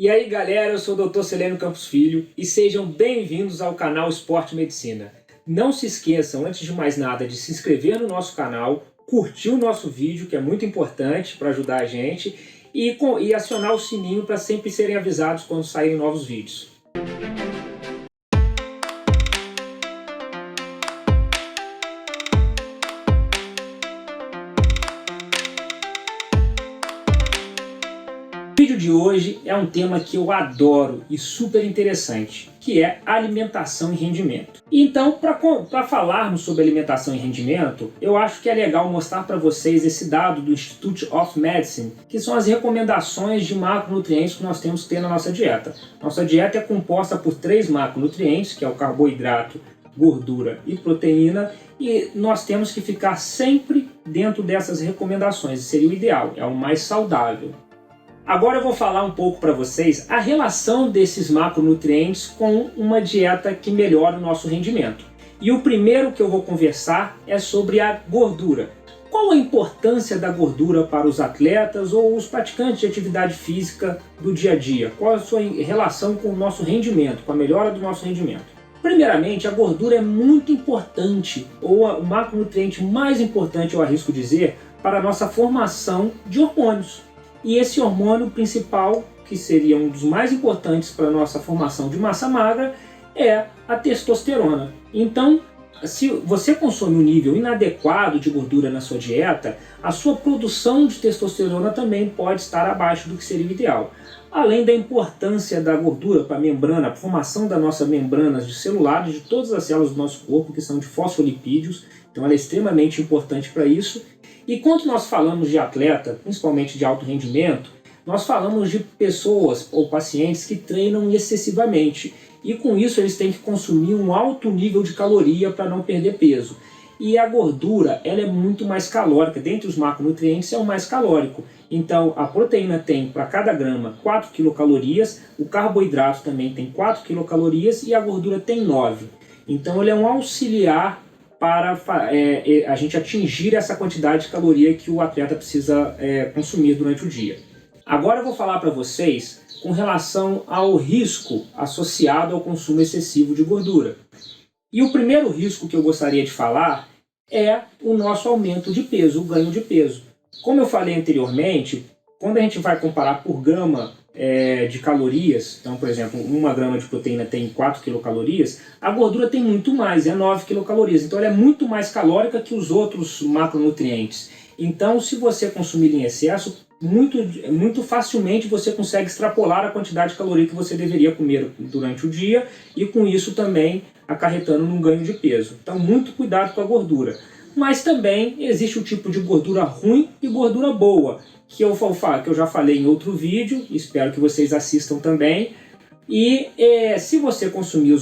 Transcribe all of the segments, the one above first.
E aí galera, eu sou o Dr. Celeno Campos Filho e sejam bem-vindos ao canal Esporte Medicina. Não se esqueçam, antes de mais nada, de se inscrever no nosso canal, curtir o nosso vídeo, que é muito importante para ajudar a gente, e acionar o sininho para sempre serem avisados quando saírem novos vídeos. O vídeo de hoje é um tema que eu adoro e super interessante, que é alimentação e rendimento. Então, para falarmos sobre alimentação e rendimento, eu acho que é legal mostrar para vocês esse dado do Institute of Medicine, que são as recomendações de macronutrientes que nós temos que ter na nossa dieta. Nossa dieta é composta por 3 macronutrientes, que é o carboidrato, gordura e proteína, e nós temos que ficar sempre dentro dessas recomendações, seria o ideal, é o mais saudável. Agora eu vou falar um pouco para vocês a relação desses macronutrientes com uma dieta que melhora o nosso rendimento. E o primeiro que eu vou conversar é sobre a gordura. Qual a importância da gordura para os atletas ou os praticantes de atividade física do dia a dia? Qual a sua relação com o nosso rendimento, com a melhora do nosso rendimento? Primeiramente, a gordura é muito importante, ou o macronutriente mais importante, eu arrisco dizer, para a nossa formação de hormônios. E esse hormônio principal, que seria um dos mais importantes para a nossa formação de massa magra, é a testosterona. Então, se você consome um nível inadequado de gordura na sua dieta, a sua produção de testosterona também pode estar abaixo do que seria o ideal. Além da importância da gordura para a membrana, a formação das nossas membranas de celulares de todas as células do nosso corpo, que são de fosfolipídios, então ela é extremamente importante para isso. E quando nós falamos de atleta, principalmente de alto rendimento, nós falamos de pessoas ou pacientes que treinam excessivamente. E com isso eles têm que consumir um alto nível de caloria para não perder peso. E a gordura, ela é muito mais calórica. Dentre os macronutrientes é o mais calórico. Então a proteína tem para cada grama 4 quilocalorias, o carboidrato também tem 4 quilocalorias e a gordura tem 9. Então ele é um auxiliar para a gente atingir essa quantidade de caloria que o atleta precisa consumir durante o dia. Agora eu vou falar para vocês com relação ao risco associado ao consumo excessivo de gordura. E o primeiro risco que eu gostaria de falar é o nosso aumento de peso, o ganho de peso. Como eu falei anteriormente, quando a gente vai comparar por grama de calorias, então, por exemplo, 1 grama de proteína tem 4 quilocalorias, a gordura tem muito mais, é 9 quilocalorias. Então ela é muito mais calórica que os outros macronutrientes. Então, se você consumir em excesso, muito facilmente você consegue extrapolar a quantidade de caloria que você deveria comer durante o dia e com isso também acarretando num ganho de peso. Então, muito cuidado com a gordura. Mas também existe o tipo de gordura ruim e gordura boa, que eu já falei em outro vídeo, espero que vocês assistam também. E se você consumir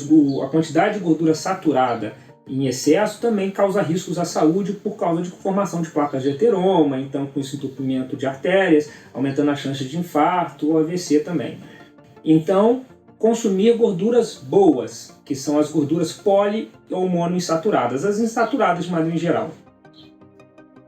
a quantidade de gordura saturada em excesso, também causa riscos à saúde por causa de formação de placas de ateroma, então com esse entupimento de artérias, aumentando a chance de infarto ou AVC também. Então, consumir gorduras boas, que são as gorduras poli ou monoinsaturadas, as insaturadas de maneira geral.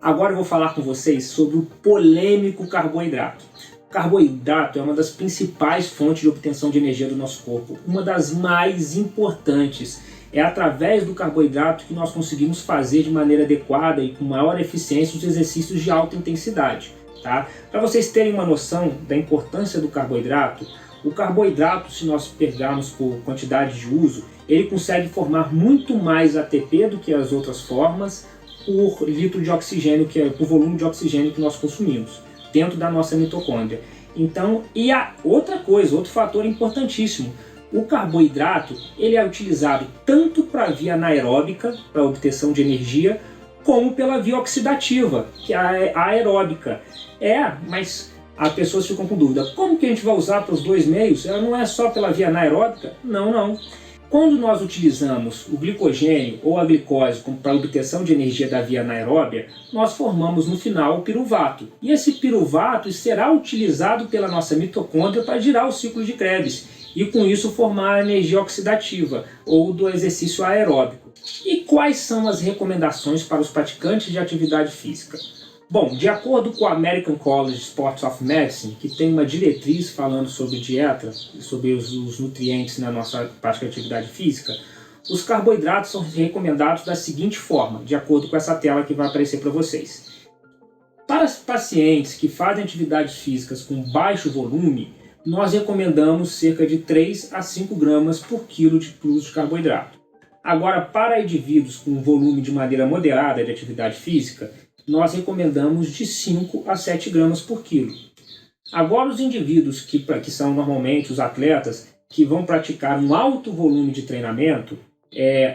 Agora eu vou falar com vocês sobre o polêmico carboidrato. O carboidrato é uma das principais fontes de obtenção de energia do nosso corpo, uma das mais importantes. É através do carboidrato que nós conseguimos fazer de maneira adequada e com maior eficiência os exercícios de alta intensidade. Tá? Para vocês terem uma noção da importância do carboidrato, o carboidrato, se nós pegarmos por quantidade de uso, ele consegue formar muito mais ATP do que as outras formas por litro de oxigênio, por volume de oxigênio que nós consumimos dentro da nossa mitocôndria. Então, e a outra coisa, outro fator importantíssimo, o carboidrato ele é utilizado tanto para a via anaeróbica, para a obtenção de energia, como pela via oxidativa, que é a aeróbica. Mas as pessoas ficam com dúvida, como que a gente vai usar para os dois meios? Ela não é só pela via anaeróbica? Não. Quando nós utilizamos o glicogênio ou a glicose para a obtenção de energia da via anaeróbia, nós formamos no final o piruvato. E esse piruvato será utilizado pela nossa mitocôndria para girar o ciclo de Krebs e com isso formar a energia oxidativa ou do exercício aeróbico. E quais são as recomendações para os praticantes de atividade física? Bom, de acordo com a American College Sports of Medicine, que tem uma diretriz falando sobre dieta e sobre os nutrientes na nossa prática de atividade física, os carboidratos são recomendados da seguinte forma, de acordo com essa tela que vai aparecer para vocês. Para os pacientes que fazem atividades físicas com baixo volume, nós recomendamos cerca de 3 a 5 gramas por quilo de uso de carboidrato. Agora, para indivíduos com volume de maneira moderada de atividade física, nós recomendamos de 5 a 7 gramas por quilo. Agora, os indivíduos que são normalmente os atletas que vão praticar um alto volume de treinamento,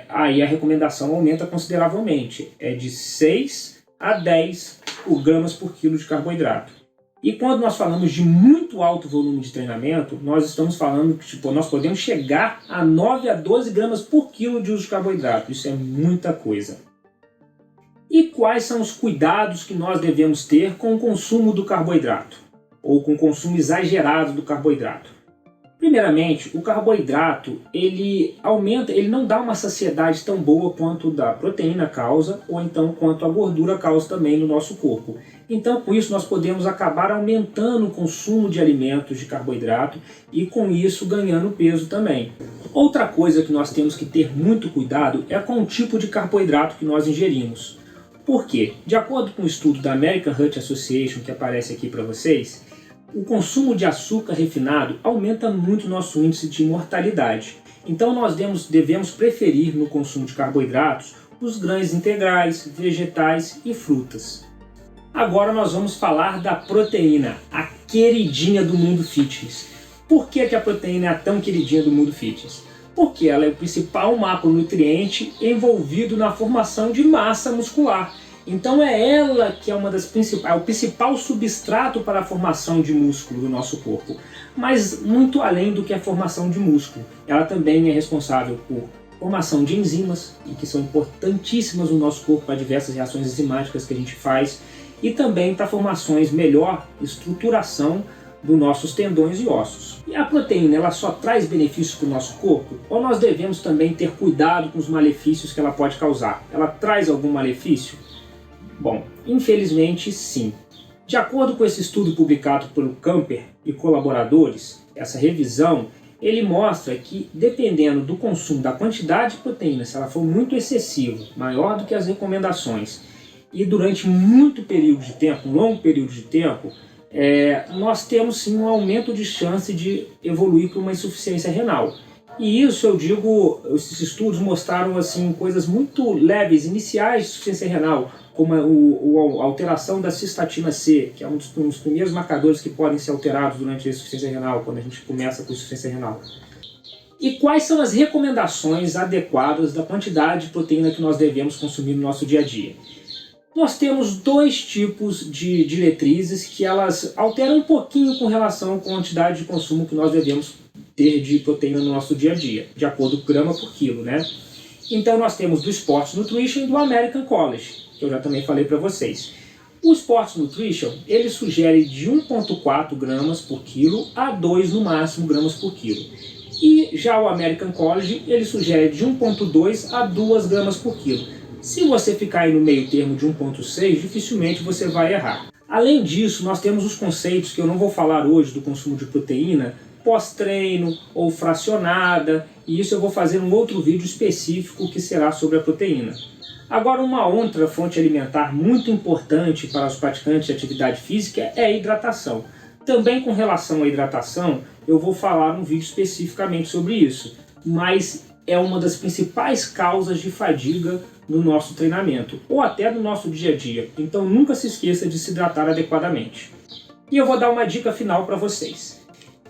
aí a recomendação aumenta consideravelmente, é de 6 a 10 gramas por quilo de carboidrato. E quando nós falamos de muito alto volume de treinamento, nós estamos falando que nós podemos chegar a 9 a 12 gramas por quilo de uso de carboidrato. Isso é muita coisa. E quais são os cuidados que nós devemos ter com o consumo do carboidrato? Ou com o consumo exagerado do carboidrato? Primeiramente, o carboidrato ele não dá uma saciedade tão boa quanto da proteína causa, ou então quanto a gordura causa também no nosso corpo. Então, com isso, nós podemos acabar aumentando o consumo de alimentos de carboidrato e, com isso, ganhando peso também. Outra coisa que nós temos que ter muito cuidado é com o tipo de carboidrato que nós ingerimos. Por quê? De acordo com o estudo da American Heart Association, que aparece aqui para vocês, o consumo de açúcar refinado aumenta muito o nosso índice de mortalidade. Então, nós devemos preferir no consumo de carboidratos os grãos integrais, vegetais e frutas. Agora nós vamos falar da proteína, a queridinha do mundo fitness. Por que a proteína é tão queridinha do mundo fitness? Porque ela é o principal macronutriente envolvido na formação de massa muscular. Então é ela que é o principal substrato para a formação de músculo do nosso corpo. Mas muito além do que a formação de músculo, ela também é responsável por formação de enzimas, que são importantíssimas no nosso corpo para diversas reações enzimáticas que a gente faz, e também para formações melhor estruturação dos nossos tendões e ossos. E a proteína, ela só traz benefícios para o nosso corpo? Ou nós devemos também ter cuidado com os malefícios que ela pode causar? Ela traz algum malefício? Bom, infelizmente sim. De acordo com esse estudo publicado pelo Camper e colaboradores, essa revisão, ele mostra que dependendo do consumo da quantidade de proteína, se ela for muito excessiva, maior do que as recomendações, e durante muito período de tempo, um longo período de tempo, nós temos sim um aumento de chance de evoluir para uma insuficiência renal. E isso, eu digo, esses estudos mostraram assim, coisas muito leves, iniciais de insuficiência renal, como a alteração da cistatina C, que é um dos primeiros marcadores que podem ser alterados durante a insuficiência renal, quando a gente começa com insuficiência renal. E quais são as recomendações adequadas da quantidade de proteína que nós devemos consumir no nosso dia a dia? Nós temos dois tipos de diretrizes que elas alteram um pouquinho com relação à quantidade de consumo que nós devemos ter de proteína no nosso dia a dia, de acordo com grama por quilo, né? Então nós temos do Sports Nutrition e do American College, que eu já também falei para vocês. O Sports Nutrition, ele sugere de 1,4 gramas por quilo a 2 no máximo gramas por quilo. E já o American College, ele sugere de 1,2 a 2 gramas por quilo. Se você ficar aí no meio termo de 1,6, dificilmente você vai errar. Além disso, nós temos os conceitos que eu não vou falar hoje do consumo de proteína pós-treino ou fracionada, e isso eu vou fazer um outro vídeo específico que será sobre a proteína. Agora, uma outra fonte alimentar muito importante para os praticantes de atividade física é a hidratação. Também com relação à hidratação, eu vou falar um vídeo especificamente sobre isso, mas é uma das principais causas de fadiga no nosso treinamento, ou até no nosso dia a dia. Então nunca se esqueça de se hidratar adequadamente. E eu vou dar uma dica final para vocês.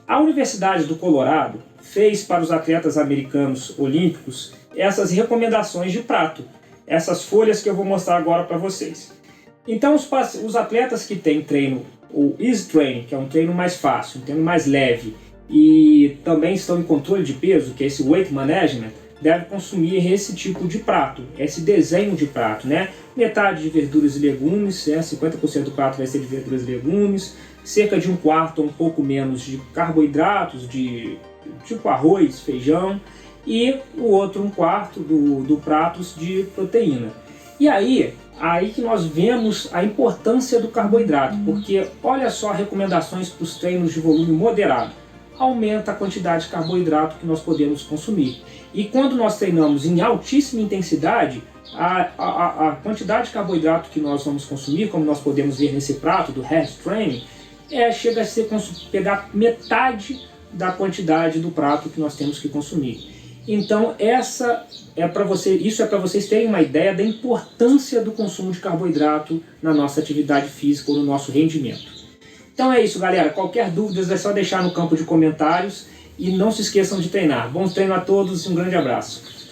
A Universidade do Colorado fez para os atletas americanos olímpicos essas recomendações de prato, essas folhas que eu vou mostrar agora para vocês. Então os atletas que têm treino, o Easy Training, que é um treino mais fácil, um treino mais leve, e também estão em controle de peso, que é esse Weight Management, deve consumir esse tipo de prato, esse desenho de prato, né? Metade de verduras e legumes, 50% do prato vai ser de verduras e legumes, cerca de 1/4 ou um pouco menos de carboidratos, de tipo arroz, feijão, e o outro 1/4 do prato de proteína. E aí, aí que nós vemos a importância do carboidrato, porque olha só recomendações para os treinos de volume moderado. Aumenta a quantidade de carboidrato que nós podemos consumir. E quando nós treinamos em altíssima intensidade, a quantidade de carboidrato que nós vamos consumir, como nós podemos ver nesse prato do Head Training, chega a ser pegar metade da quantidade do prato que nós temos que consumir. Então isso é para vocês terem uma ideia da importância do consumo de carboidrato na nossa atividade física ou no nosso rendimento. Então é isso, galera. Qualquer dúvida é só deixar no campo de comentários e não se esqueçam de treinar. Bom treino a todos e um grande abraço.